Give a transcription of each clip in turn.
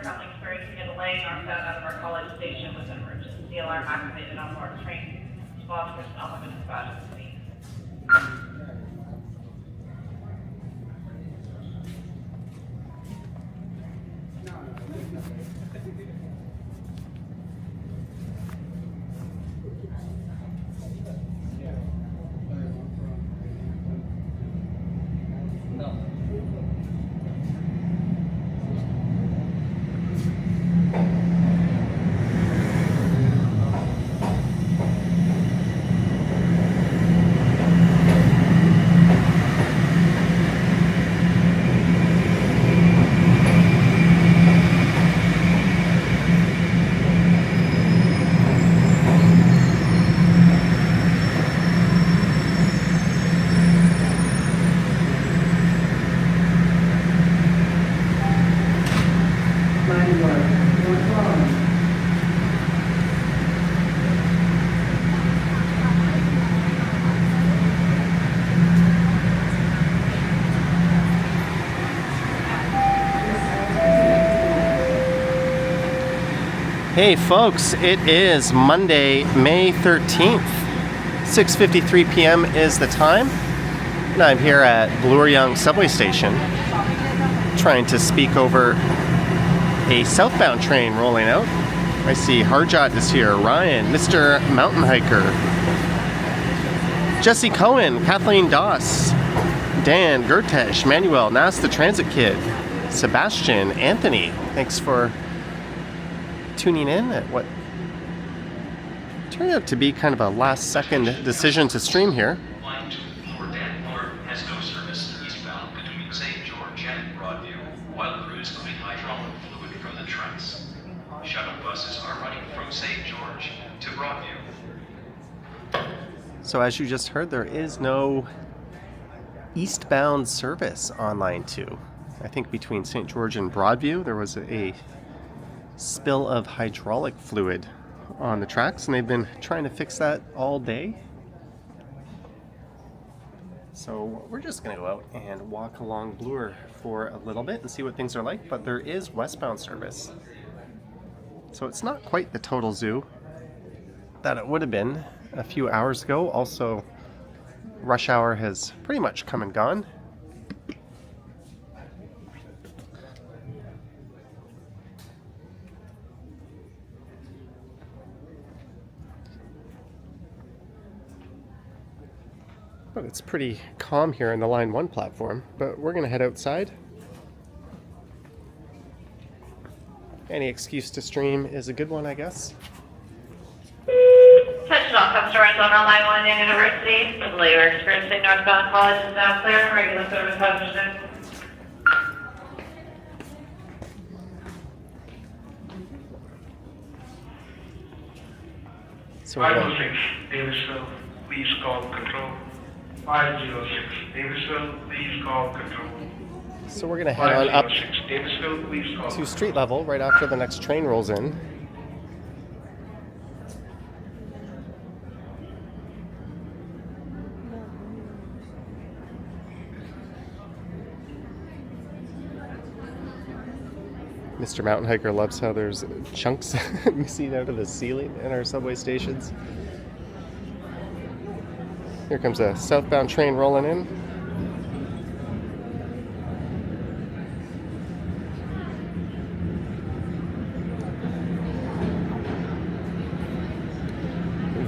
currently experiencing a delay northbound out of our college station with an emergency alarm activated on Bloor Street. Squad personnel have been dispatched to the scene. Hey folks, it is Monday, May 13th. 6:53 p.m. is the time, and I'm here at Bloor subway station trying to speak over a southbound train rolling out. I see Harjot is here, Ryan, Mr. Mountain Hiker, Jesse Cohen, Kathleen Doss, Dan, Gertesh, Manuel, Nas the Transit Kid, Sebastian, Anthony. Thanks for tuning in at what turned out to be kind of a last-second decision to stream here. Line 2 for Danmore has no service eastbound between St. George and Broadview, while crews clean hydraulic fluid from the tracks. Shuttle buses are running from St. George to Broadview. So as you just heard, there is no eastbound service on Line 2. I think between St. George and Broadview there was a spill of hydraulic fluid on the tracks, and they've been trying to fix that all day. So we're just going to go out and walk along Bloor for a little bit and see what things are like, but there is westbound service. So it's not quite the total zoo that it would have been a few hours ago. Also, rush hour has pretty much come and gone. But it's pretty calm here in the Line 1 platform, but we're going to head outside. Any excuse to stream is a good one, I guess. Attention all customers on our Line 1 and University. The delay we're experiencing northbound college is now clear. Regular service has resumed. So we're gonna- 506 Davisville, please call control. 506 Davisville, please call control. So we're going to head on up 506 Davisville, please call to street level right after the next train rolls in. Mr. Mountain Hiker loves how there's chunks missing out of the ceiling in our subway stations. Here comes a southbound train rolling in.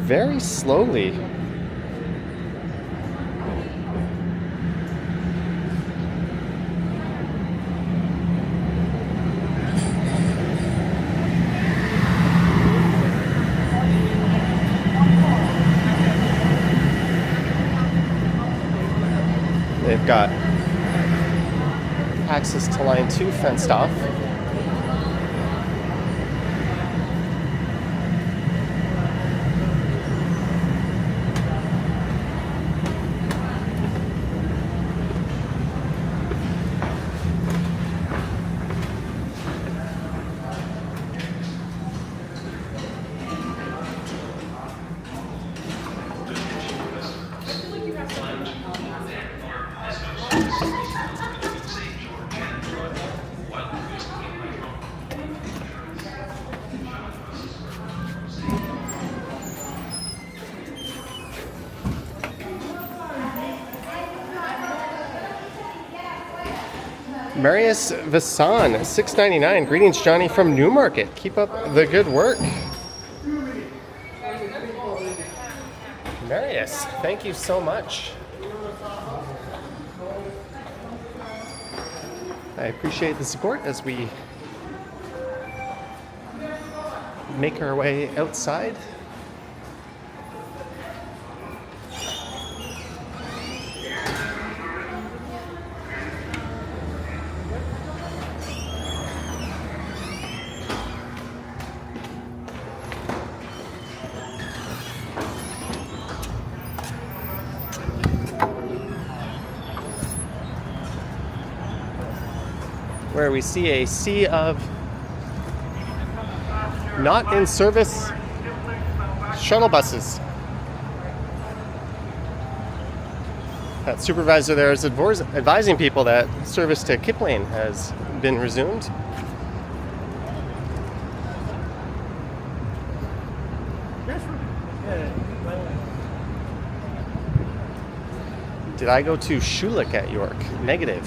Very slowly. They've got access to Line 2 fenced off. Marius Vasan, $6.99. Greetings, Johnny from Newmarket. Keep up the good work. Marius, thank you so much. I appreciate the support as we make our way outside. Where we see a sea of not in service shuttle buses. That supervisor there is advising people that service to Kipling has been resumed. Did I go to Schulich at York? Negative.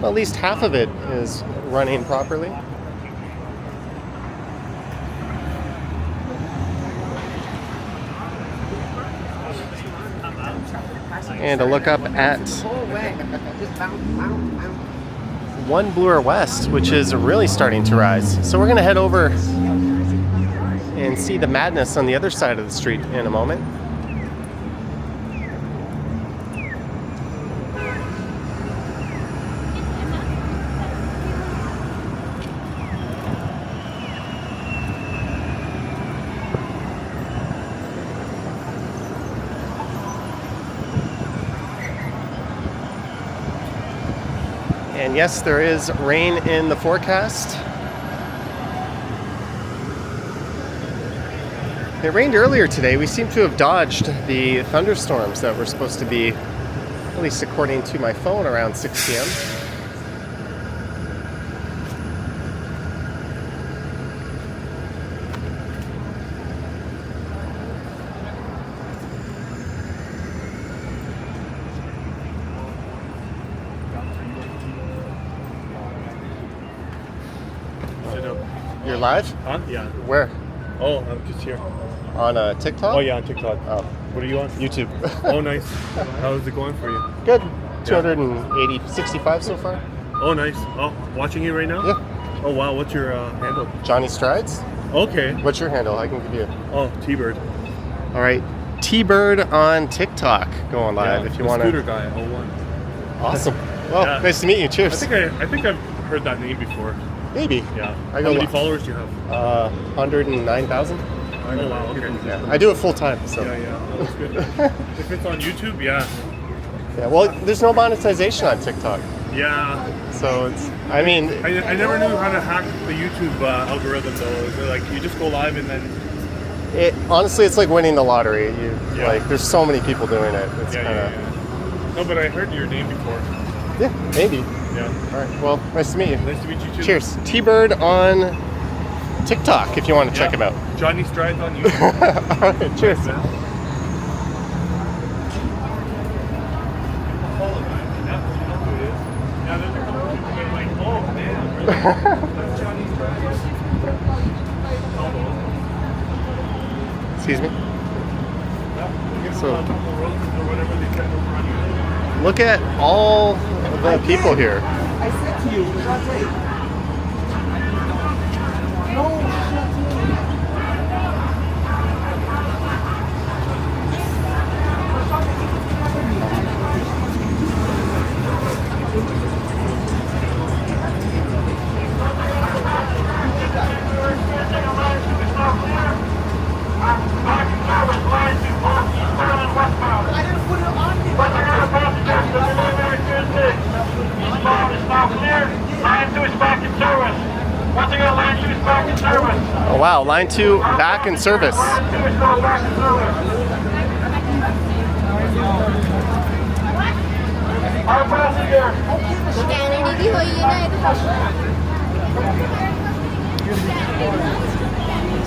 At least half of it is running properly. And a look up at One Bloor West, which is really starting to rise. So we're going to head over and see the madness on the other side of the street in a moment. And yes, there is rain in the forecast. It rained earlier today. We seem to have dodged the thunderstorms that were supposed to be, at least according to my phone, around 6 p.m. You're live? Huh? Yeah. Where? Oh, I'm just here. On TikTok? Oh, yeah, on TikTok. Oh, What are you on? YouTube. Oh, nice. How's it going for you? Good. 265 so far. Oh, nice. Oh, watching you right now? Yeah. Oh, wow. What's your handle? Johnny Strides. Okay. What's your handle? I can give you. Oh, T-Bird. All right. T-Bird on TikTok going live Yeah, if you the want Scooter to. guy, 01. Awesome. Well, Yeah. nice to meet you. Cheers. I think I've heard that name before. Maybe. Yeah. I How go many followers do you have? 109,000. Oh, wow. Okay. Yeah. I do it full time. So. Yeah. Oh, that's good. If it's on YouTube, yeah. Yeah. Well, there's no monetization on TikTok, Yeah. so it's. I mean, I never knew how to hack the YouTube algorithm, though. Is it like you just go live and then... it honestly, it's like winning the lottery. Yeah. Like, there's so many people doing it. It's Yeah, kind of. yeah. No, but I heard your name before. Yeah, maybe. Yeah. All right. Well, nice to meet you. Nice to meet you too. Cheers. T-Bird on TikTok if you want to check him out. Johnny Strides on YouTube. All right. Cheers. Excuse me. So, look at all the people here. I said to you, shut it. No, shut I didn't put it on me. Oh wow, line 2 back in service. स्कैनडी भी हुई है ना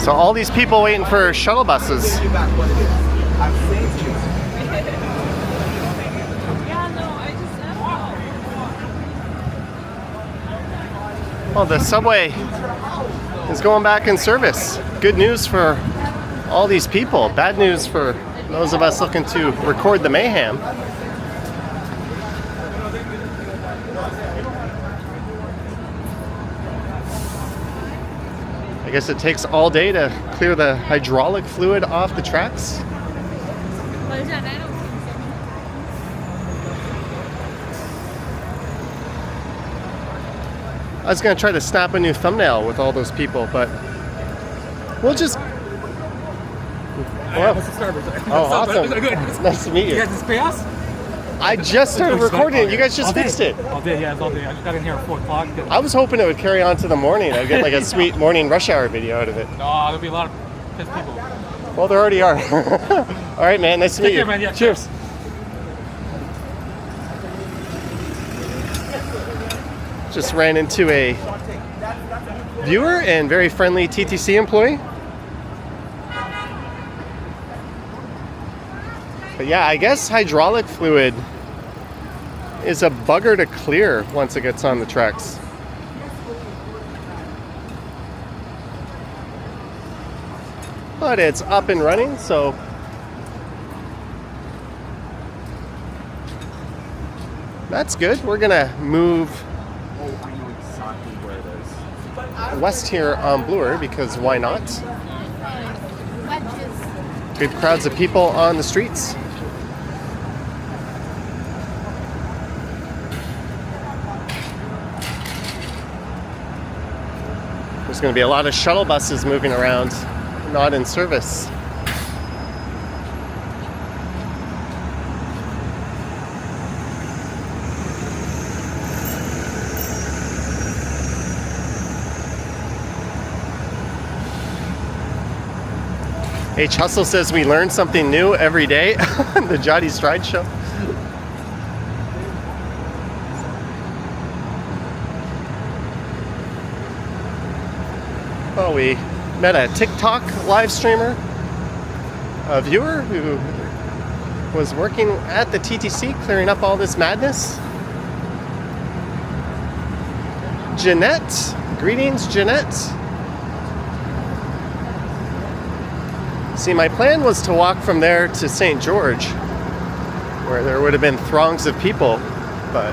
So all these people waiting for shuttle buses. I saved you. Oh, the subway is going back in service. Good news for all these people. Bad news for those of us looking to record the mayhem. I guess it takes all day to clear the hydraulic fluid off the tracks. I was gonna try to snap a new thumbnail with all those people, but we'll just. Well, oh, awesome! Nice to meet you. You guys display us? I just started recording it. You guys just fixed it. All day, yeah, all day. I just got in here at 4 o'clock. I was hoping it would carry on to the morning. I'd get like a sweet morning rush hour video out of it. No, there'll be a lot of pissed people. Well, there already are. All right, man. Nice to meet you. Take care, man. Yeah, Cheers. Just ran into a viewer and very friendly TTC employee. But yeah, I guess hydraulic fluid is a bugger to clear once it gets on the tracks. But it's up and running, so that's good. We're gonna move west here on Bloor because why not? Good crowds of people on the streets. There's going to be a lot of shuttle buses moving around, not in service. H. Hustle says we learn something new every day. The Jotty Stride Show. Oh, we met a TikTok live streamer, a viewer who was working at the TTC clearing up all this madness. Jeanette. Greetings, Jeanette. See, my plan was to walk from there to St. George, where there would have been throngs of people, but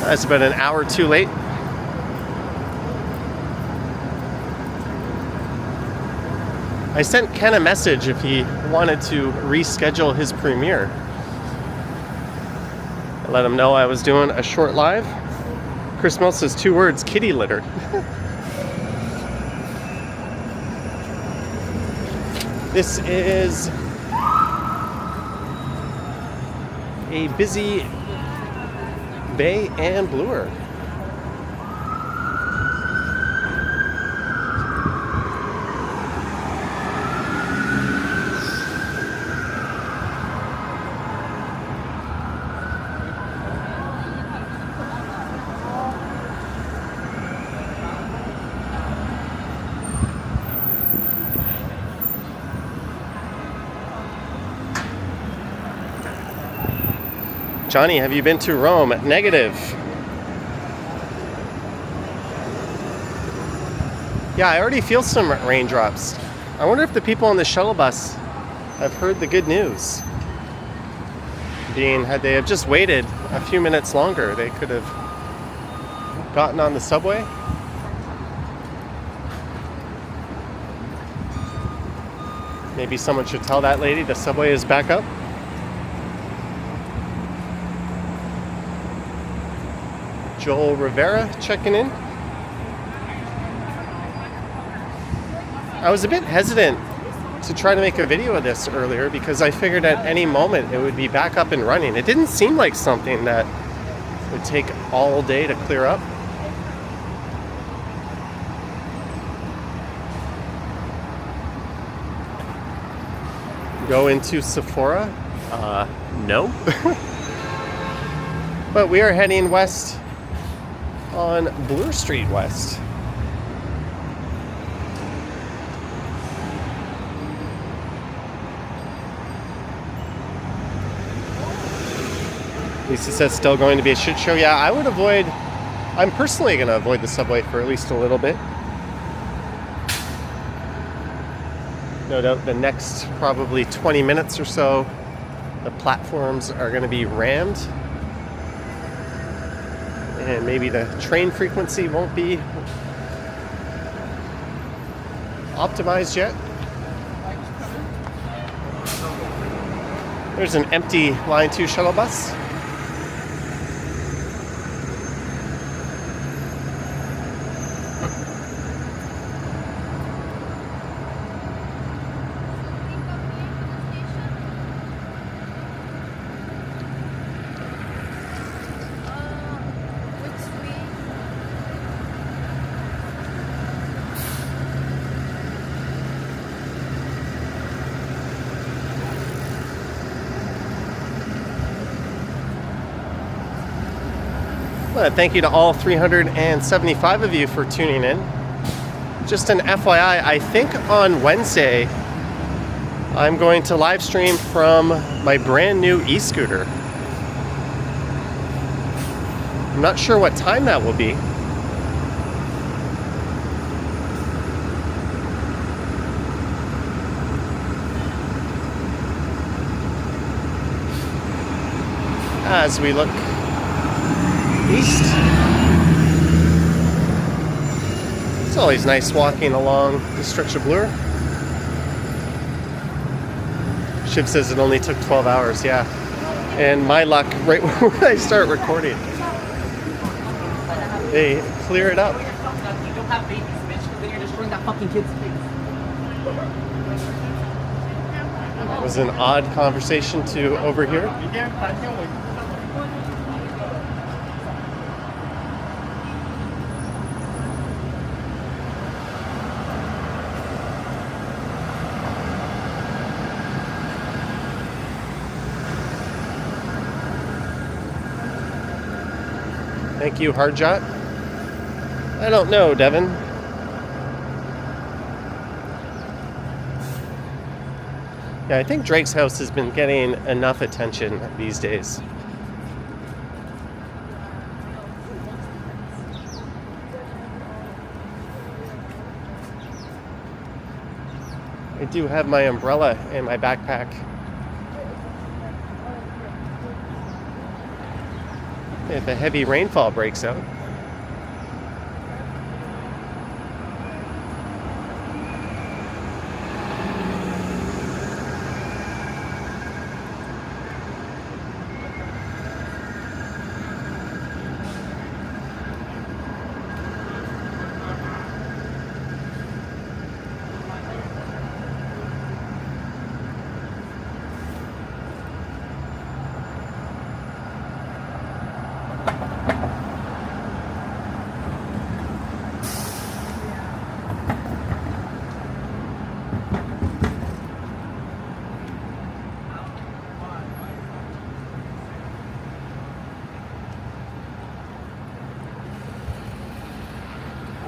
that's about an hour too late. I sent Ken a message if he wanted to reschedule his premiere. I let him know I was doing a short live. Chris Mills says 2 words, kitty litter. This is a busy Bay and Bloor. Johnny, have you been to Rome? Negative. Yeah, I already feel some raindrops. I wonder if the people on the shuttle bus have heard the good news. Had they have just waited a few minutes longer, they could have gotten on the subway. Maybe someone should tell that lady the subway is back up. Joel Rivera checking in. I was a bit hesitant to try to make a video of this earlier because I figured at any moment it would be back up and running. It didn't seem like something that would take all day to clear up. Go into Sephora No. But we are heading west on Bloor Street West. Lisa says still going to be a shit show. Yeah, I'm personally going to avoid the subway for at least a little bit. No doubt the next probably 20 minutes or so, the platforms are going to be rammed. And maybe the train frequency won't be optimized yet. There's an empty Line 2 shuttle bus. Thank you to all 375 of you for tuning in. Just an FYI, I think on Wednesday I'm going to live stream from my brand new e-scooter. I'm not sure what time that will be. As we look east. It's always nice walking along the stretch of Bloor. Shiv says it only took 12 hours, yeah. And my luck, right when I start recording, they clear it up. You don't have babies, bitch, because then you're destroying that fucking kid's face. It was an odd conversation to overhear. Thank you, Hardjot. I don't know, Devin. Yeah, I think Drake's house has been getting enough attention these days. I do have my umbrella in my backpack. If a heavy rainfall breaks out.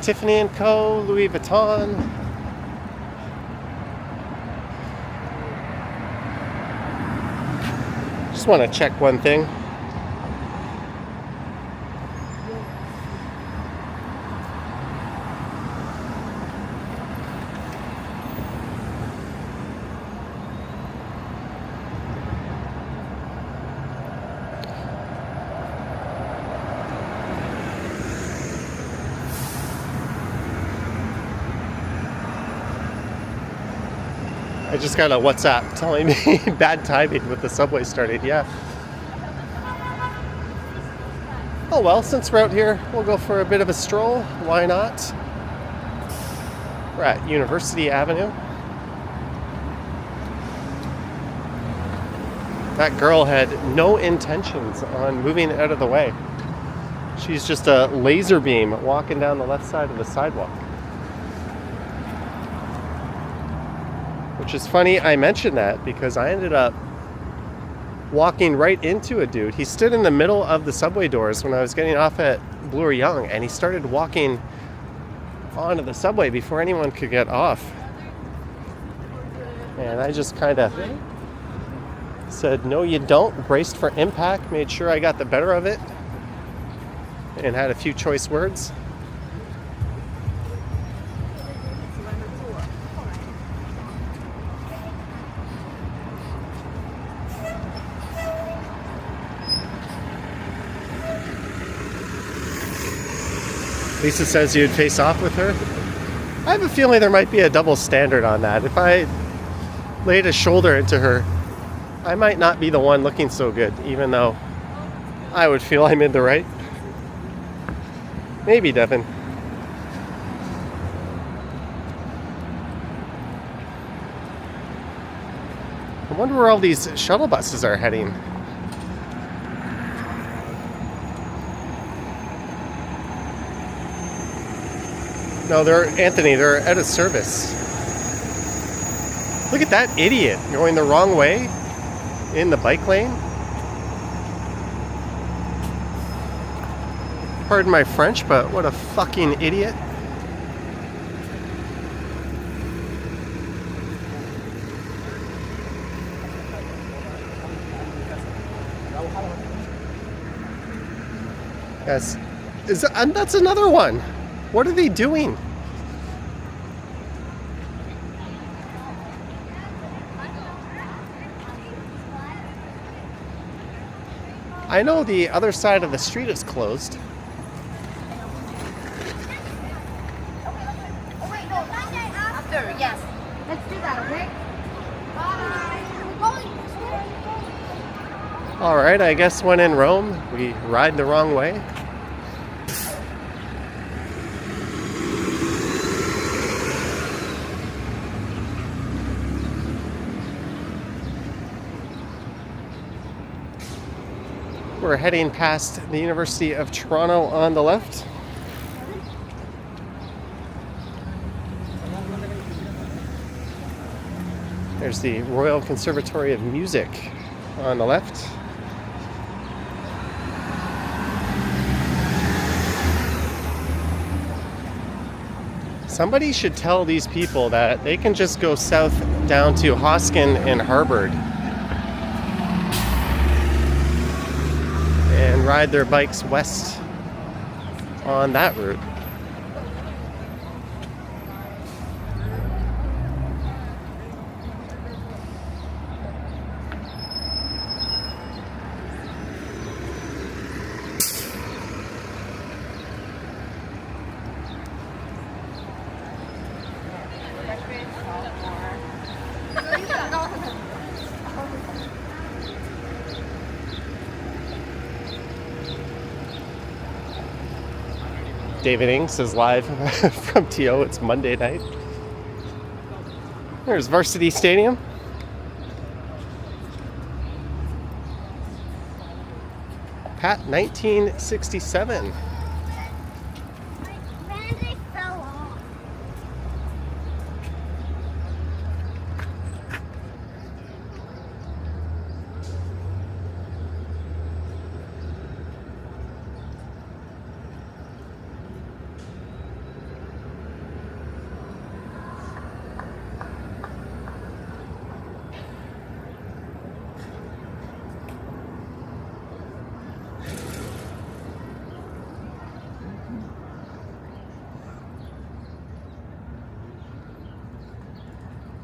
Tiffany & Co., Louis Vuitton. Just want to check one thing. I just got a WhatsApp telling me bad timing with the subway starting. Yeah. Oh well, since we're out here, we'll go for a bit of a stroll. Why not? We're at University Avenue. That girl had no intentions on moving out of the way. She's just a laser beam walking down the left side of the sidewalk. Which is funny, I mentioned that because I ended up walking right into a dude. He stood in the middle of the subway doors when I was getting off at Bloor Young, and he started walking onto the subway before anyone could get off. And I just kind of said, no you don't, braced for impact, made sure I got the better of it, and had a few choice words. Lisa says you'd face off with her. I have a feeling there might be a double standard on that. If I laid a shoulder into her, I might not be the one looking so good, even though I would feel I'm in the right. Maybe, Devin. I wonder where all these shuttle buses are heading. No, they're out of service. Look at that idiot going the wrong way in the bike lane. Pardon my French, but what a fucking idiot. Yes, that's another one. What are they doing? I know the other side of the street is closed. After, yes. Let's do that, okay? Bye. All right, I guess when in Rome, we ride the wrong way. We're heading past the University of Toronto on the left. There's the Royal Conservatory of Music on the left. Somebody should tell these people that they can just go south down to Hoskin and Harvard and ride their bikes west on that route. David Inks is live from TO. It's Monday night. There's Varsity Stadium. Pat 1967.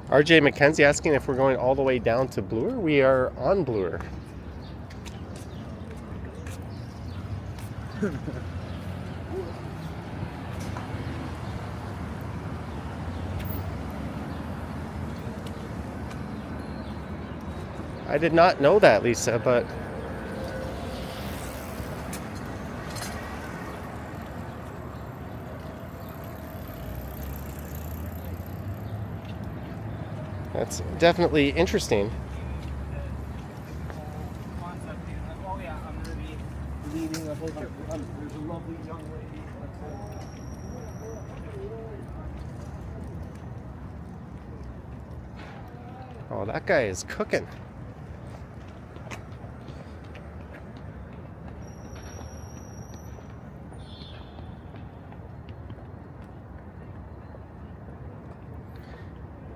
RJ McKenzie asking if we're going all the way down to Bloor. We are on Bloor. I did not know that, Lisa, but that's definitely interesting. Oh yeah, I'm gonna be leading the whole trip. There's a lovely young lady. Oh, that guy is cooking.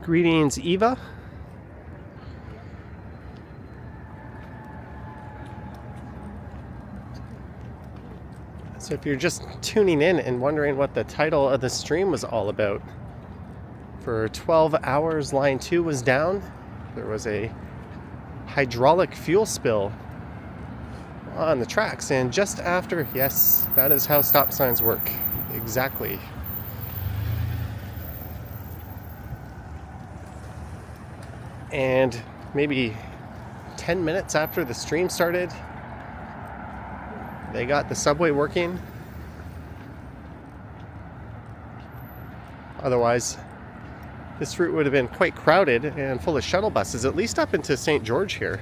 Greetings, Eva. So if you're just tuning in and wondering what the title of the stream was all about, for 12 hours line 2 was down. There was a hydraulic fuel spill on the tracks, and just after, yes, that is how stop signs work. Exactly. And maybe 10 minutes after the stream started, they got the subway working. Otherwise, this route would have been quite crowded and full of shuttle buses, at least up into St. George here.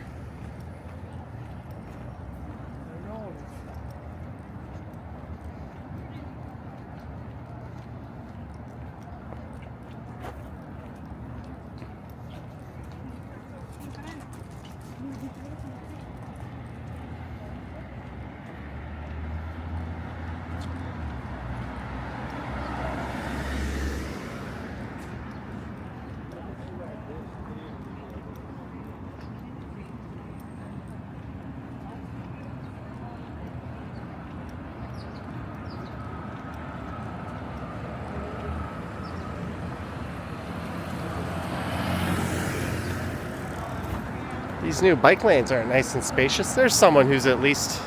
These new bike lanes are nice and spacious. There's someone who's at least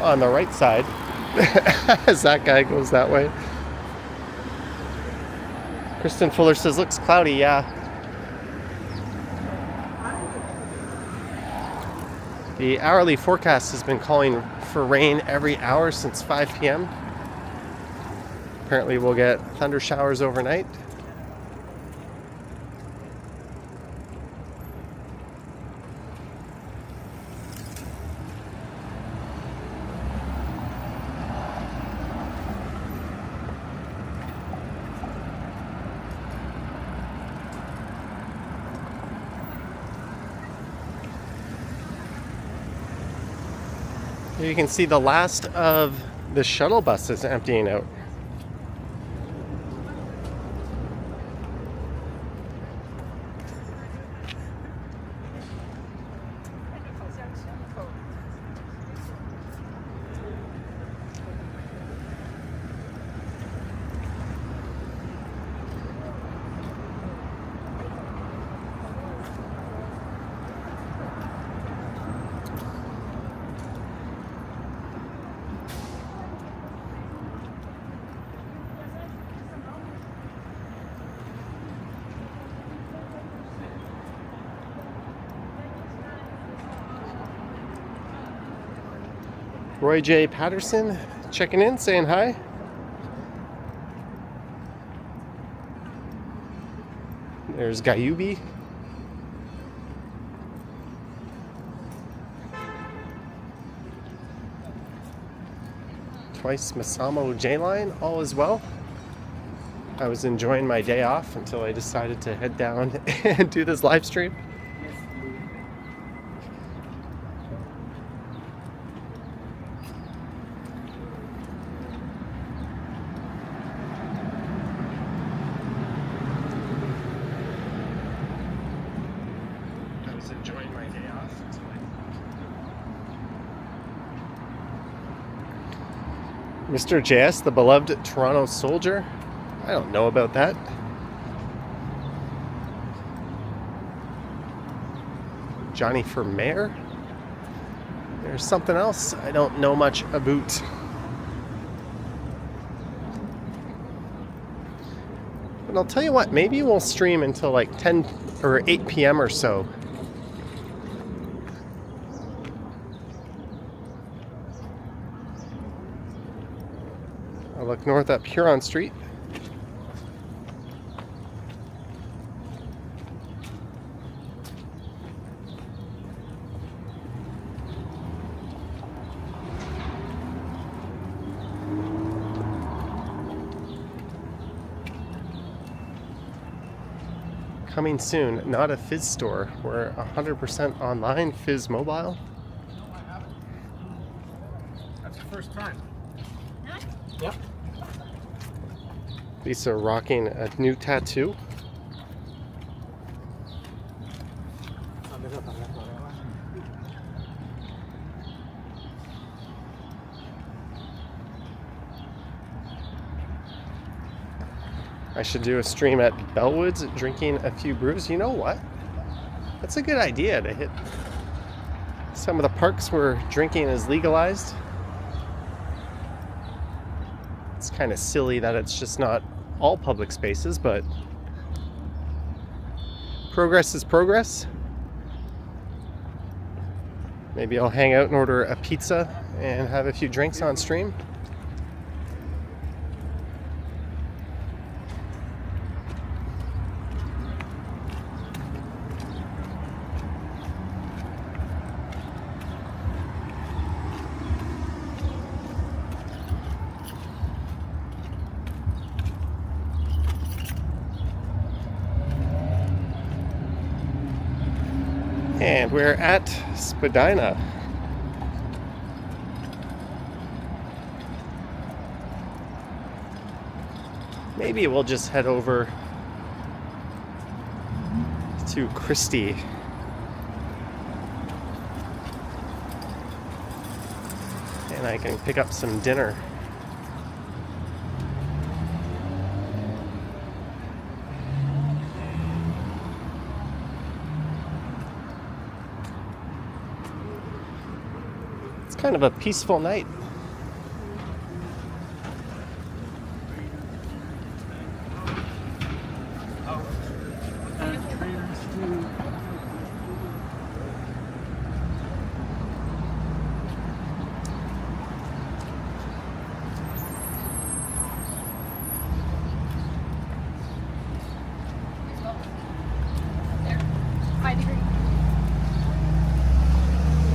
on the right side as that guy goes that way. Kristen Fuller says, looks cloudy, yeah. The hourly forecast has been calling for rain every hour since 5 p.m. Apparently we'll get thunder showers overnight. You can see the last of the shuttle buses emptying out. Roy J. Patterson checking in, saying hi. There's Gayubi. Twice Masamo J-Line, all is well. I was enjoying my day off until I decided to head down and do this live stream. Mr. JS, the beloved Toronto soldier? I don't know about that. Johnny for mayor? There's something else I don't know much about. But I'll tell you what, maybe we'll stream until like 10 or 8 p.m. or so. I'll look north up Huron Street. Coming soon, not a Fizz store. We're 100% online, Fizz Mobile. No, I haven't. That's the first time. Yep. Lisa rocking a new tattoo. I should do a stream at Bellwoods drinking a few brews. You know what? That's a good idea to hit some of the parks where drinking is legalized. It's kind of silly that it's just not all public spaces, but progress is progress. Maybe I'll hang out and order a pizza and have a few drinks on stream. And we're at Spadina. Maybe we'll just head over to Christie. And I can pick up some dinner. Kind of a peaceful night.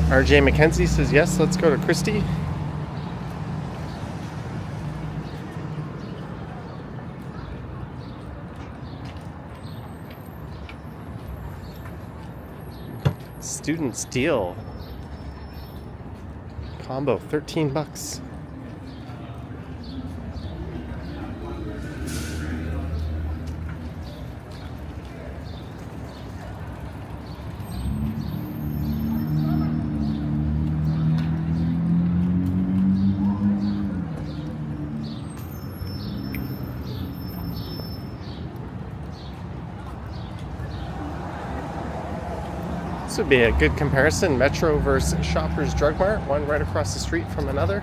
RJ McKenzie says yes, let's go to Christie. Students deal. Combo, $13. This would be a good comparison, Metro versus Shoppers Drug Mart, one right across the street from another.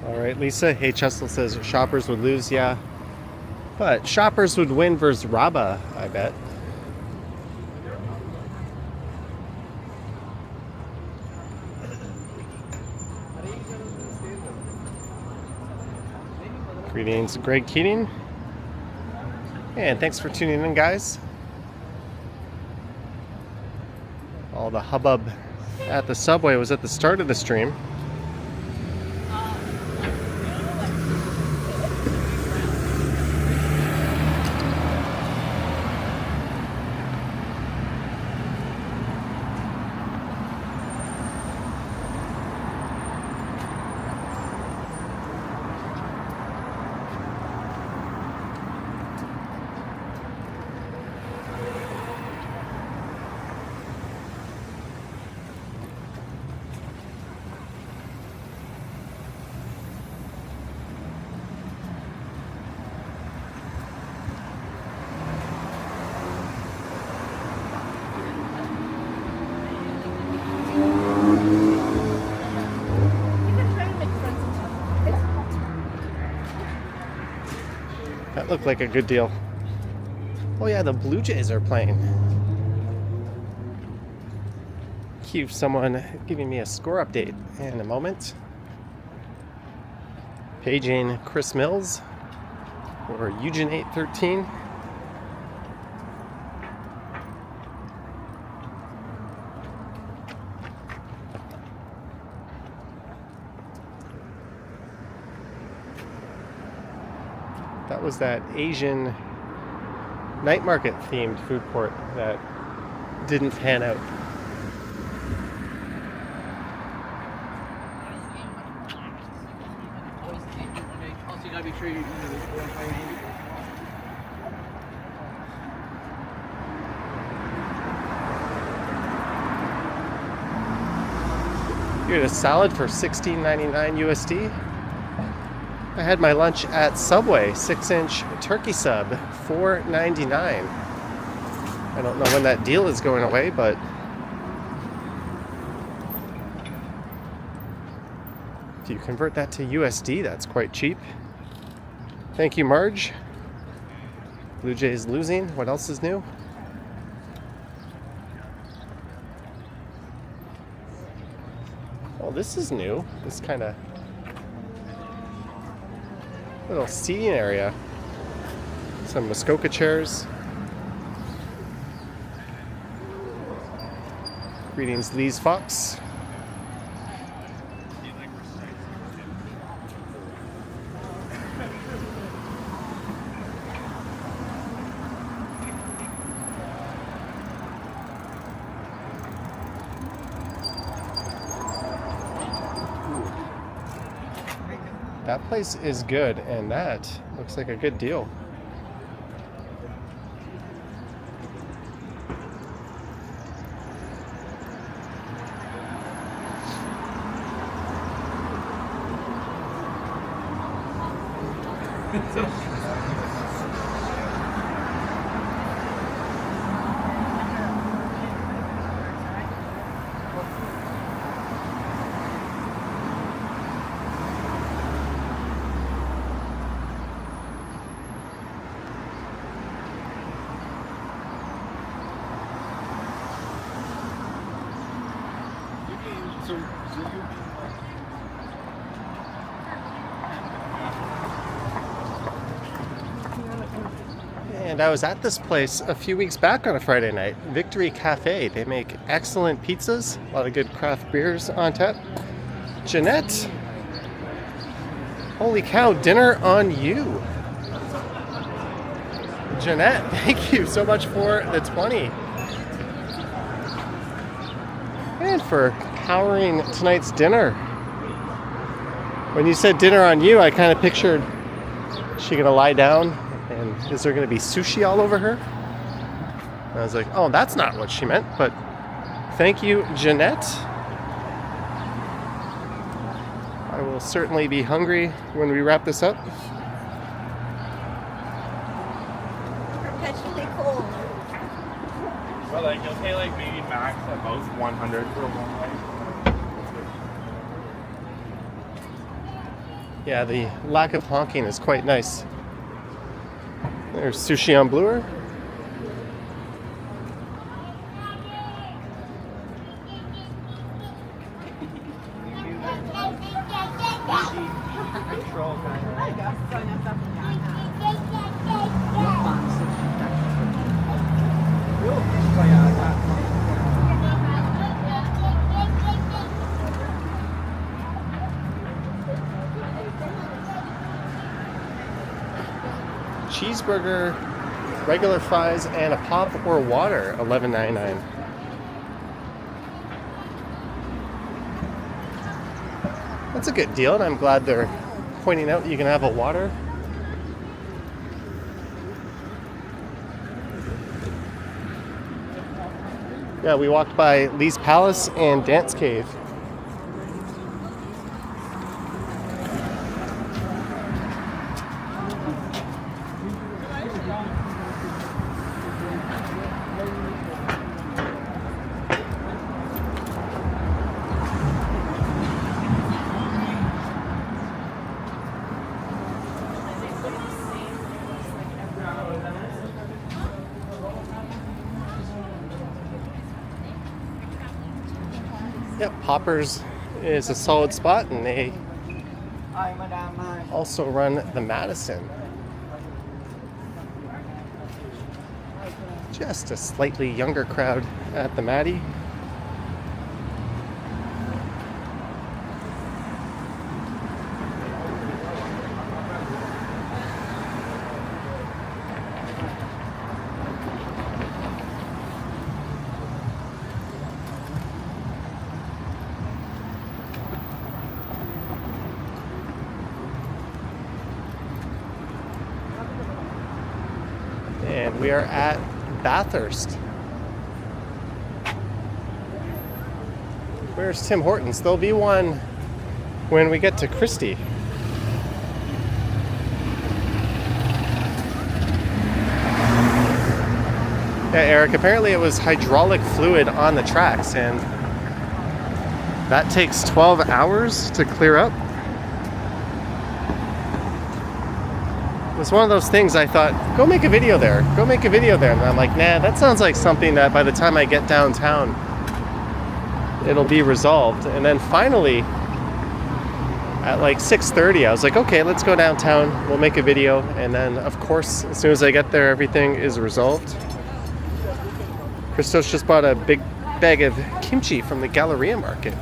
All right, Lisa. Hey, Chestle says Shoppers would lose. Yeah, but Shoppers would win versus Rabba, I bet. Greetings, Greg Keating. And thanks for tuning in, guys. All the hubbub at the subway was at the start of the stream. That looked like a good deal. Oh yeah, the Blue Jays are playing. queue someone giving me a score update in a moment. Paging Chris Mills or Eugen 813. That was that Asian night market themed food court that didn't pan out. Also, you gotta make sure you You get a salad for $16.99 USD. I had my lunch at Subway, 6-inch turkey sub, $4.99. I don't know when that deal is going away, but if you convert that to USD, that's quite cheap. Thank you, Marge. Blue Jays losing. What else is new? Oh, this is new. This kind of little seating area. Some Muskoka chairs. Greetings, Lee's Fox. That place is good, and that looks like a good deal. And I was at this place a few weeks back on a Friday night, Victory Cafe. They make excellent pizzas, a lot of good craft beers on tap. Jeanette, holy cow, dinner on you. Jeanette, thank you so much for the 20. And for powering tonight's dinner. When you said dinner on you, I kind of pictured, is she gonna lie down? And is there going to be sushi all over her? And I was like, oh, that's not what she meant, but thank you, Jeanette. I will certainly be hungry when we wrap this up. Perpetually cold. Well, like, you'll pay like maybe max at most 100 for one way. Yeah, the lack of honking is quite nice. There's sushi on Bloor. Cheeseburger, regular fries, and a pop or water, $11.99. That's a good deal, and I'm glad they're pointing out you can have a water. Yeah, we walked by Lee's Palace and Dance Cave. Yep, Poppers is a solid spot, and they also run the Madison. Just a slightly younger crowd at the Maddie. And we are at Bathurst. Where's Tim Hortons? There'll be one when we get to Christie. Yeah, Eric, apparently it was hydraulic fluid on the tracks, and that takes 12 hours to clear up. It was one of those things I thought, go make a video there, go make a video there. And I'm like, nah, that sounds like something that by the time I get downtown, it'll be resolved. And then finally, at like 6:30, I was like, okay, let's go downtown, we'll make a video. And then, of course, as soon as I get there, everything is resolved. Christos just bought a big bag of kimchi from the Galleria Market.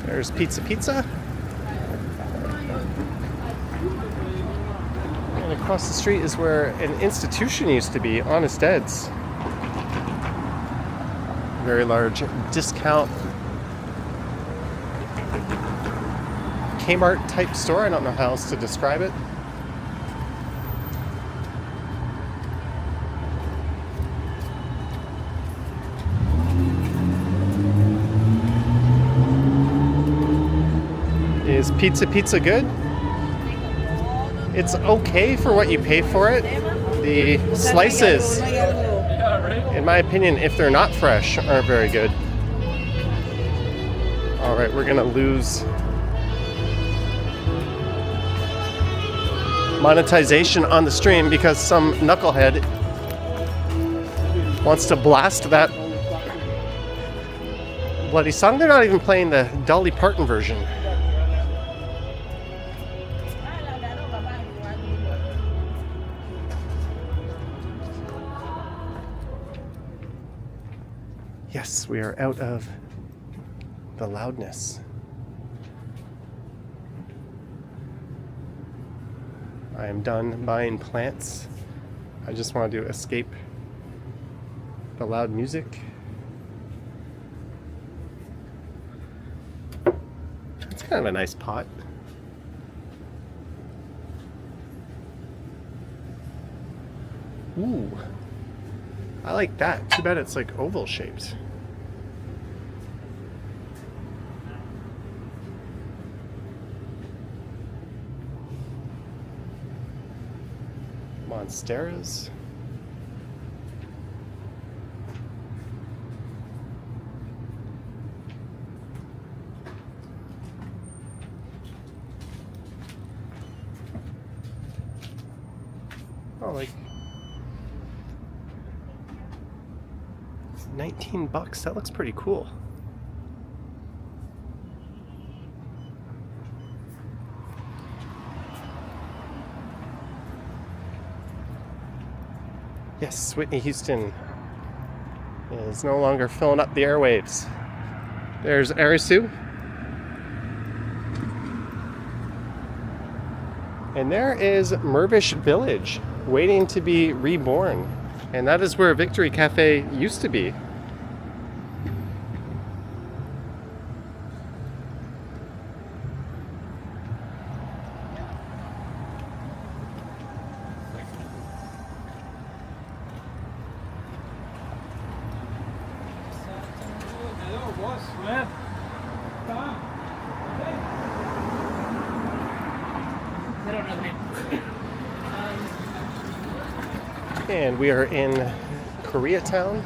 There's Pizza. And across the street is where an institution used to be, Honest Ed's. Very large discount Kmart type store. I don't know how else to describe it. Is Pizza good? It's okay for what you pay for it. The slices, in my opinion, if they're not fresh, aren't very good. Alright, we're gonna lose monetization on the stream because some knucklehead wants to blast that bloody song. They're not even playing the Dolly Parton version. Yes, we are out of the loudness. I am done buying plants. I just want to escape the loud music. It's kind of a nice pot. Ooh, I like that. Too bad it's like oval shaped. Monsteras. Oh, like $19. That looks pretty cool. Yes, Whitney Houston is no longer filling up the airwaves. There's Arisu. And there is Mirvish Village, waiting to be reborn. And that is where Victory Cafe used to be. And we are in Koreatown.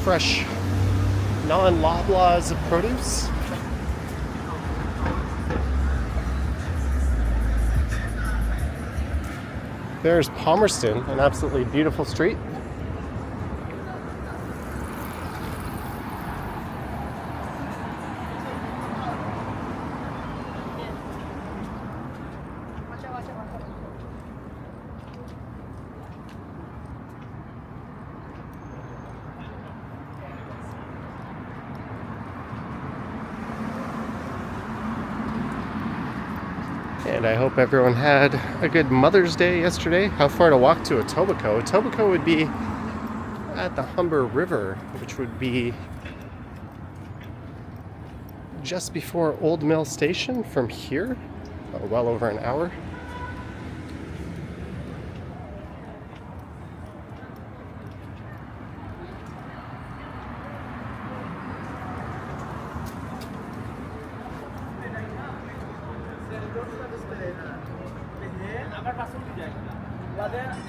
Fresh, non-Loblaws produce. There's Palmerston, an absolutely beautiful street. And I hope everyone had a good Mother's Day yesterday. How far to walk to Etobicoke? Etobicoke would be at the Humber River, which would be just before Old Mill Station from here. Oh, well over an hour.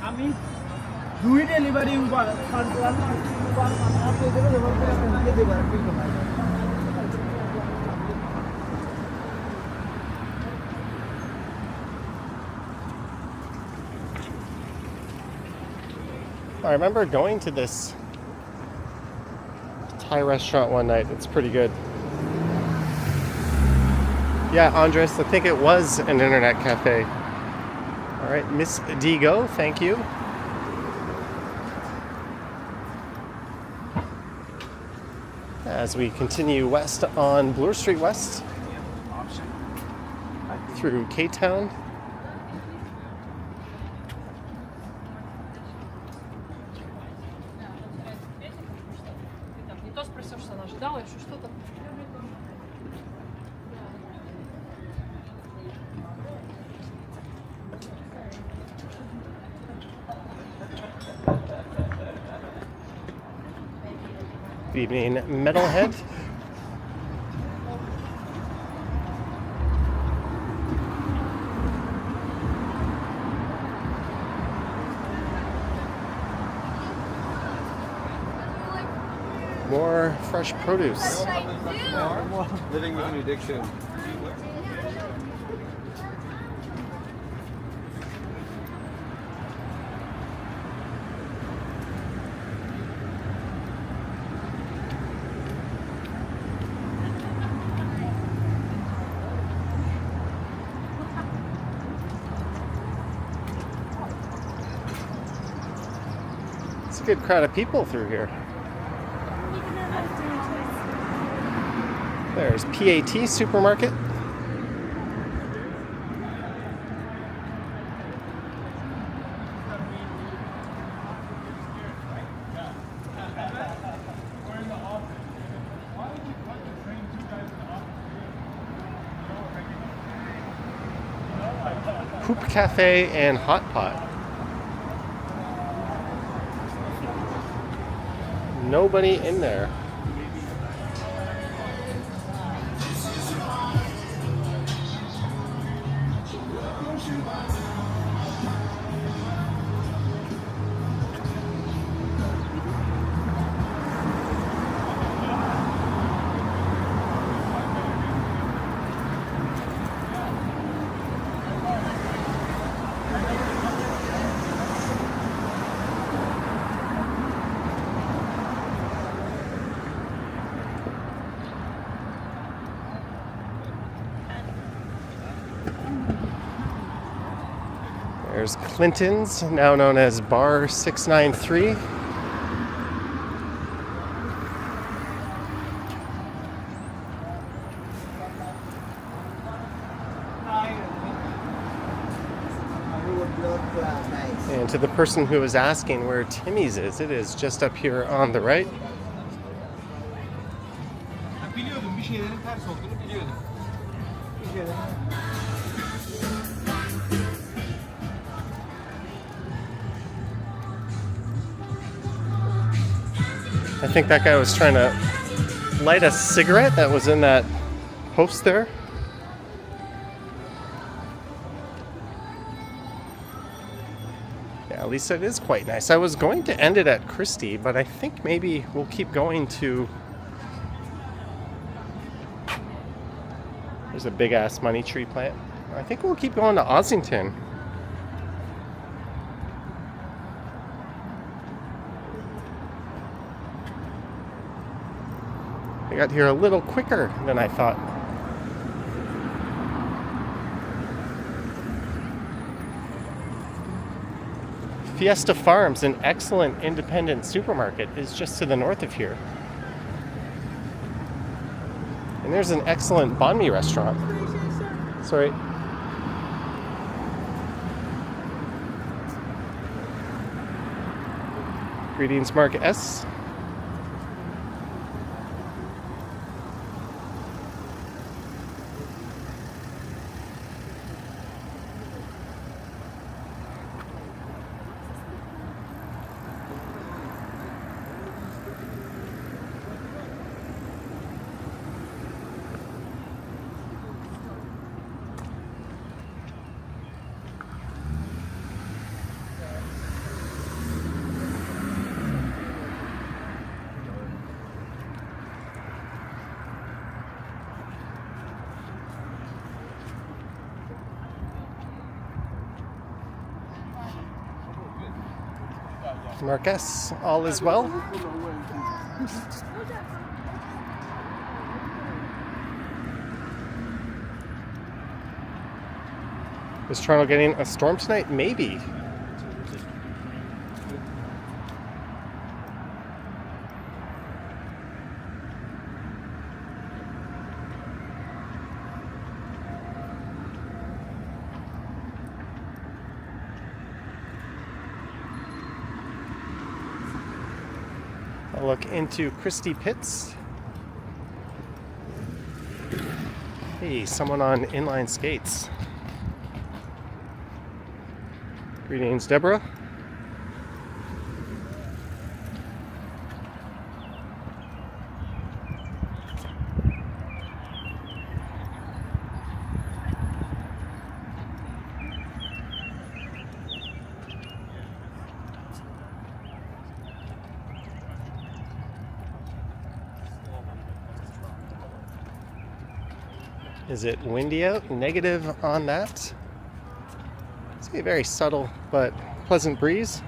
আমি দুই delivery Uber control Uber আপনি দেবেন I remember going to this Thai restaurant one night. It's pretty good. Yeah, Andres, I think it was an internet cafe. All right, Miss Digo, thank you. As we continue west on Bloor Street West through K-Town. Good evening, Metalhead. More fresh produce. Living with an addiction. It's a good crowd of people through here. There's PAT Supermarket. Hoop Cafe and Hot Pot. Nobody in there. There's Clinton's, now known as Bar 693. And to the person who was asking where Timmy's is, it is just up here on the right. Biliyordum bir şeylerin ters olduğunu biliyordum. Bir şeylerin. I think that guy was trying to light a cigarette that was in that host there. Yeah, at least it is quite nice. I was going to end it at Christie, but I think maybe we'll keep going to... There's a big ass money tree plant. I think we'll keep going to Ossington. I got here a little quicker than I thought. Fiesta Farms, an excellent independent supermarket, is just to the north of here. And there's an excellent banh mi restaurant. Sorry. Greetings, Mark S. Marcus, all is well. Is Toronto getting a storm tonight? Maybe. I'll look into Christie Pits. Hey, someone on inline skates. Greetings, Deborah. Is it windy out? Negative on that. It's a very subtle but pleasant breeze.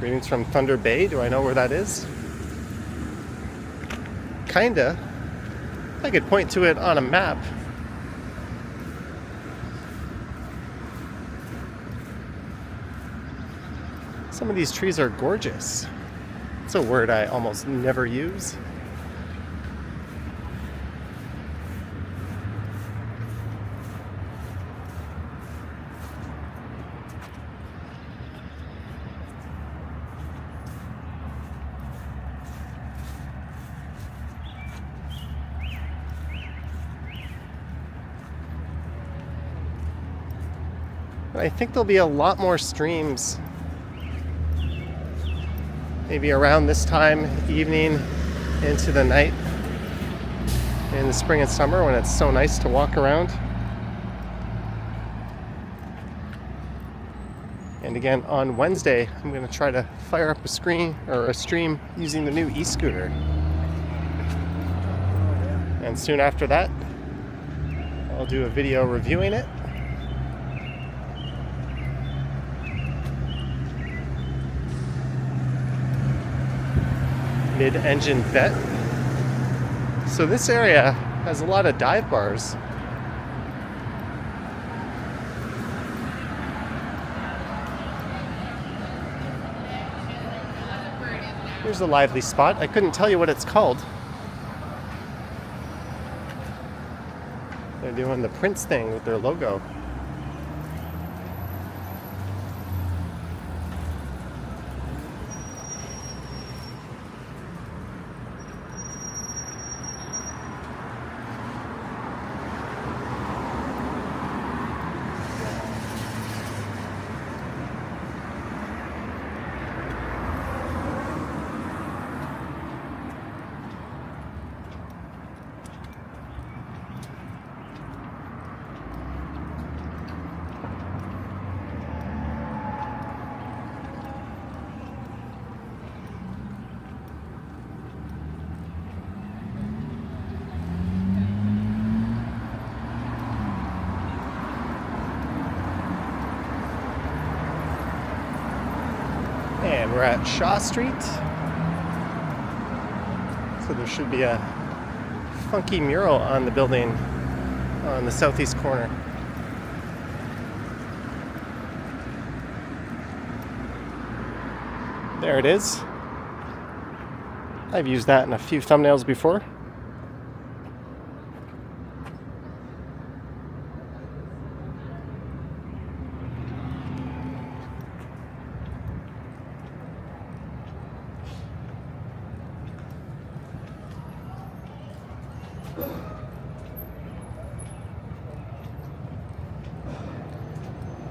Greetings from Thunder Bay. Do I know where that is? Kinda. I could point to it on a map. Some of these trees are gorgeous. It's a word I almost never use. I think there'll be a lot more streams maybe around this time, evening into the night in the spring and summer when it's so nice to walk around. And again on Wednesday, I'm going to try to fire up a stream using the new e-scooter. And soon after that, I'll do a video reviewing it. Mid-engine vet. So this area has a lot of dive bars. Here's a lively spot. I couldn't tell you what it's called. They're doing the Prince thing with their logo. We're at Shaw Street. So there should be a funky mural on the building on the southeast corner. There it is. I've used that in a few thumbnails before.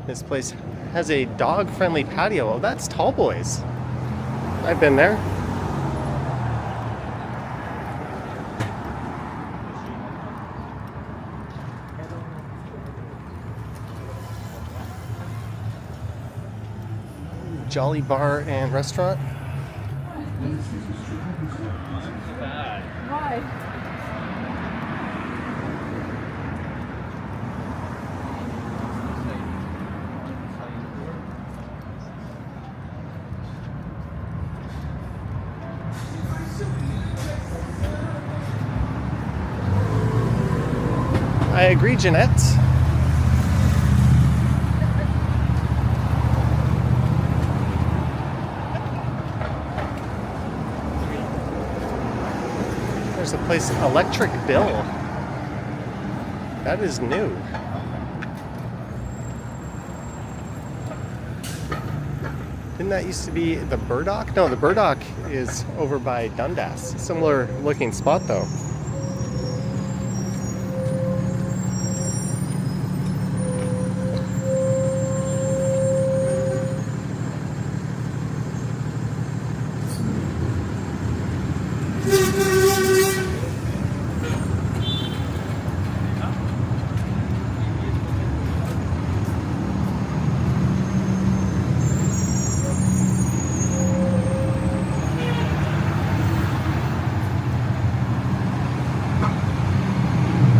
This place has a dog-friendly patio. Oh, that's Tall Boys. I've been there. Jolly Bar and Restaurant. Why? I agree, Jeanette. There's a place, Electric Bill. That is new. Didn't that used to be the Burdock? No, the Burdock is over by Dundas. Similar looking spot though.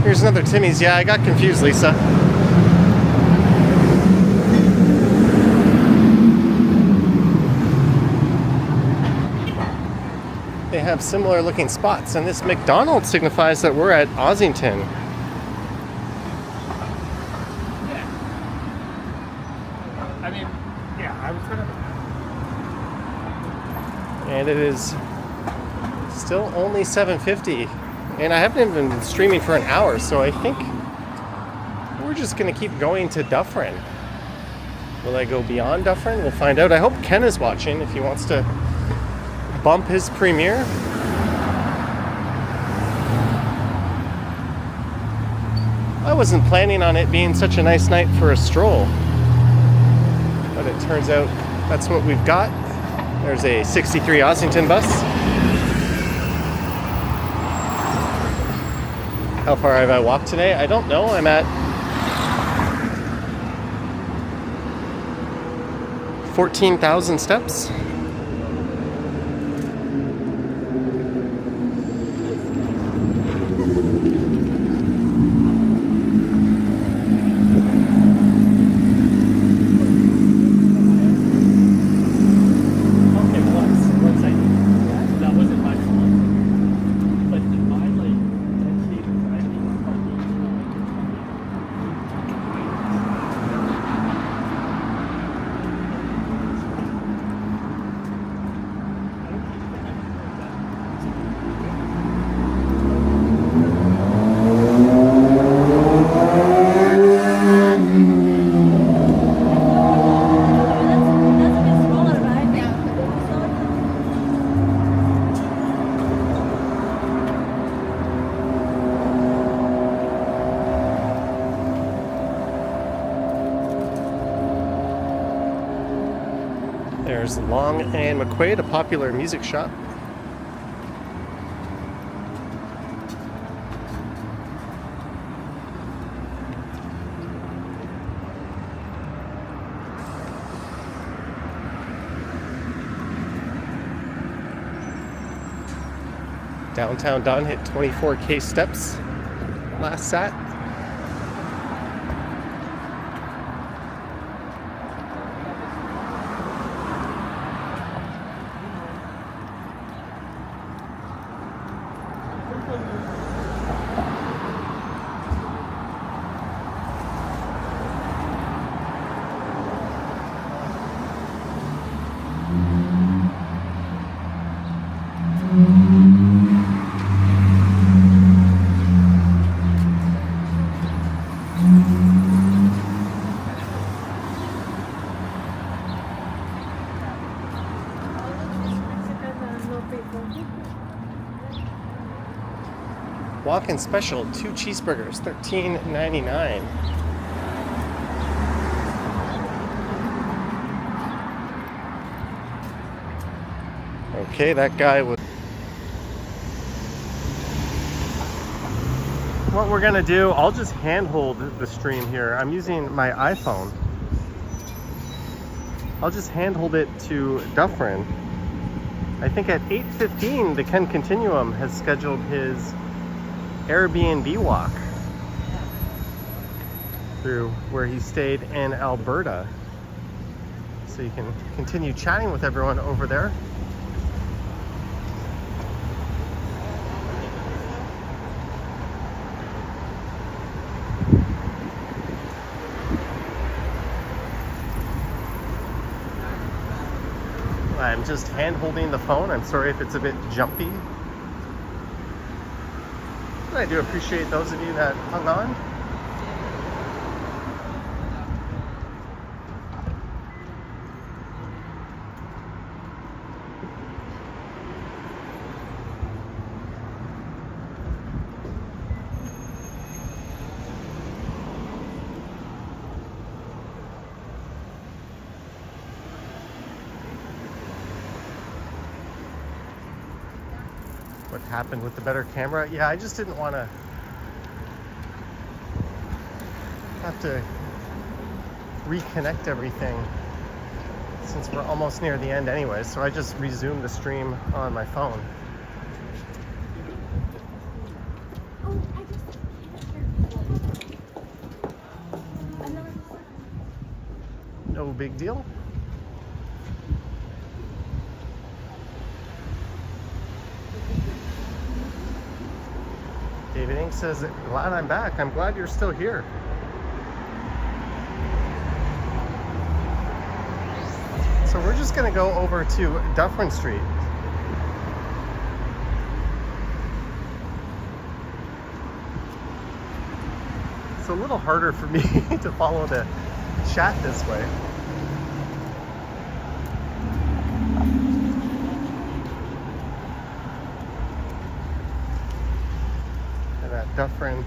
Here's another Timmy's. Yeah, I got confused, Lisa. They have similar looking spots, and this McDonald's signifies that we're at Ossington. Yeah. I mean, yeah, I was kind of. And it is still only 7:50. And I haven't even been streaming for an hour, so I think we're just going to keep going to Dufferin. Will I go beyond Dufferin? We'll find out. I hope Ken is watching if he wants to bump his premiere. I wasn't planning on it being such a nice night for a stroll, but it turns out that's what we've got. There's a 63 Ossington bus. How far have I walked today? I don't know. I'm at 14,000 steps. There's Long and McQuaid, a popular music shop. Downtown Dunn hit 24K steps last Sat. Walk-in special, 2 cheeseburgers, $13.99. Okay, that guy was... What we're gonna do, I'll just handhold the stream here. I'm using my iPhone. I'll just handhold it to Dufferin. I think at 8:15, the Ken Continuum has scheduled his Airbnb walk through where he stayed in Alberta. So you can continue chatting with everyone over there. I'm just hand holding the phone. I'm sorry if it's a bit jumpy. But I do appreciate those of you that hung on. What happened with the better camera? Yeah, I just didn't want to have to reconnect everything since we're almost near the end anyway, so I just resumed the stream on my phone. No big deal. David Inc. says, glad I'm back. I'm glad you're still here. So we're just going to go over to Dufferin Street. It's a little harder for me to follow the chat this way. Dufferin,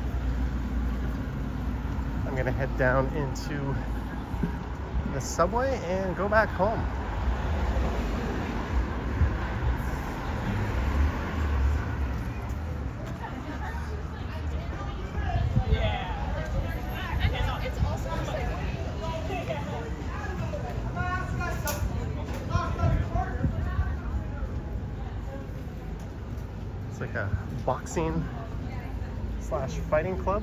I'm going to head down into the subway and go back home. It's like a boxing / fighting club.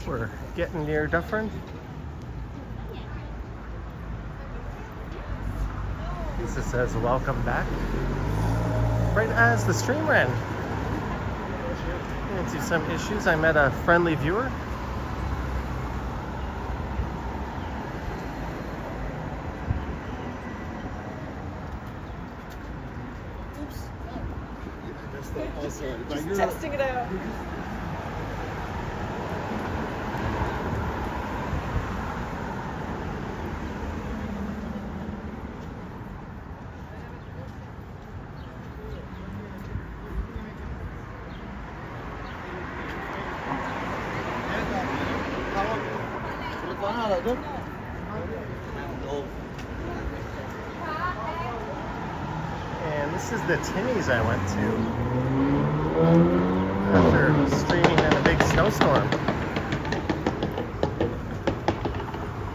We're getting near Dufferin. Lisa says, welcome back. Right as the stream ran into some issues, I met a friendly viewer Just testing it out. And this is the Tinnies I went to after streaming in a big snowstorm.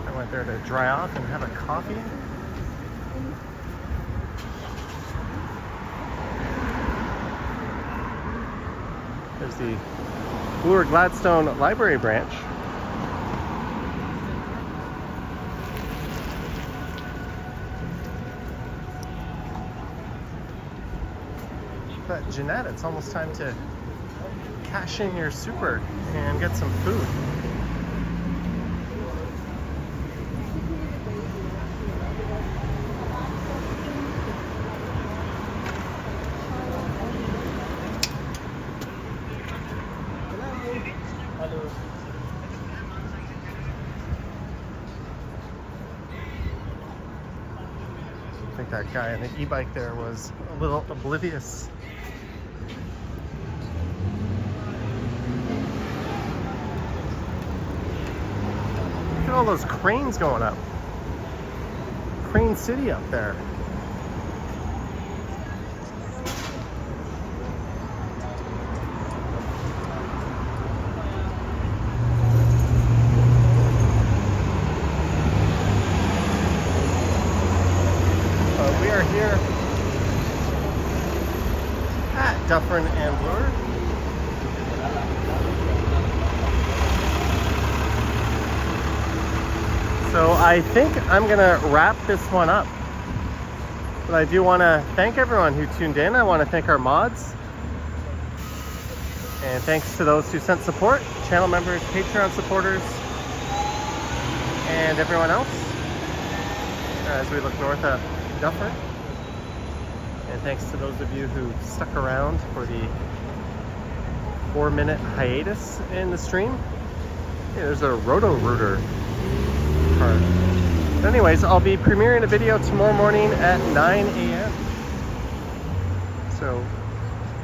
I went there to dry off and have a coffee. There's the Bloor Gladstone Library branch. But Jeanette, it's almost time to cash in your super and get some food. I think that guy on the e-bike there was a little oblivious. Look at all those cranes going up. Crane City up there. We are here at Dufferin and Bloor. So I think I'm gonna wrap this one up. But I do want to thank everyone who tuned in. I want to thank our mods. And thanks to those who sent support, channel members, Patreon supporters, and everyone else as we look north of Dufferin. And thanks to those of you who stuck around for the 4-minute hiatus in the stream. Yeah, there's a Roto-Rooter card. But anyways, I'll be premiering a video tomorrow morning at 9 a.m. So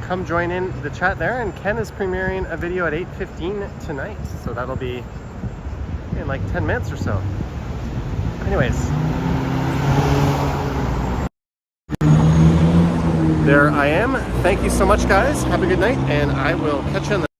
come join in the chat there. And Ken is premiering a video at 8:15 tonight. So that'll be in like 10 minutes or so. Anyways. There I am. Thank you so much, guys. Have a good night, and I will catch you on the